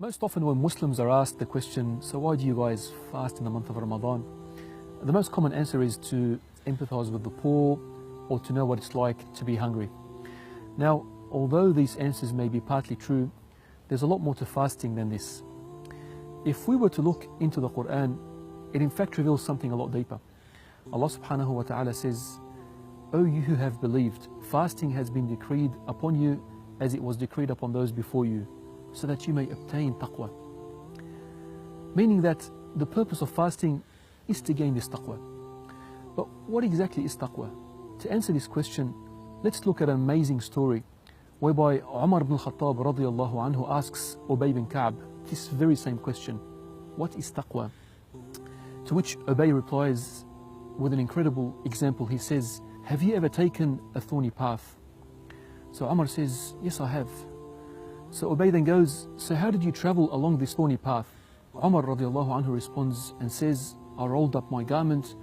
Most often when Muslims are asked the question, so why do you guys fast in the month of Ramadan? The most common answer is to empathize with the poor or to know what it's like to be hungry. Now, although these answers may be partly true, there's a lot more to fasting than this. If we were to look into the Quran, it in fact reveals something a lot deeper. Allah subhanahu wa ta'ala says, O you who have believed, fasting has been decreed upon you as it was decreed upon those before you, so that you may obtain taqwa. Meaning that the purpose of fasting is to gain this taqwa. But what exactly is taqwa? To answer this question, let's look at an amazing story whereby Umar ibn Khattab radiyallahu anhu asks Ubay bin Ka'b this very same question. What is taqwa? To which Ubay replies with an incredible example. He says, have you ever taken a thorny path? So Umar says, yes, I have. So Ubay then goes, so how did you travel along this thorny path? Umar radiallahu anhu responds and says, I rolled up my garment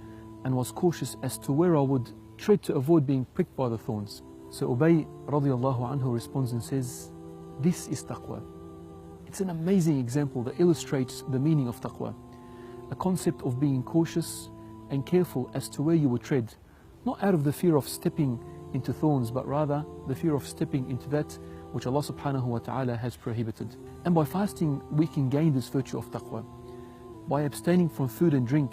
and was cautious as to where I would tread to avoid being pricked by the thorns. So Ubay radiallahu anhu responds and says, this is taqwa. It's an amazing example that illustrates the meaning of taqwa. A concept of being cautious and careful as to where you would tread, not out of the fear of stepping into thorns, but rather the fear of stepping into that which Allah subhanahu wa ta'ala has prohibited. And by fasting, we can gain this virtue of taqwa. By abstaining from food and drink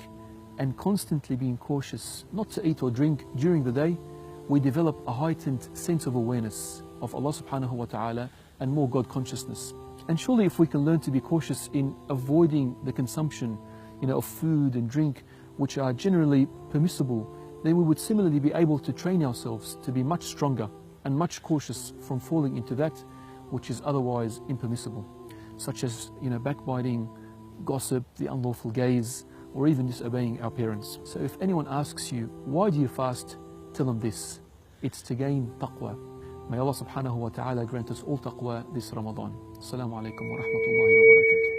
and constantly being cautious not to eat or drink during the day, we develop a heightened sense of awareness of Allah subhanahu wa ta'ala and more God consciousness. And surely if we can learn to be cautious in avoiding the consumption of food and drink which are generally permissible, then we would similarly be able to train ourselves to be much stronger and much cautious from falling into that which is otherwise impermissible, such as backbiting, gossip, the unlawful gaze, or even disobeying our parents. So if anyone asks you, why do you fast? Tell them this, it's to gain taqwa. May Allah subhanahu wa ta'ala grant us all taqwa this Ramadan. Assalamu alaikum wa rahmatullahi wa barakatuh.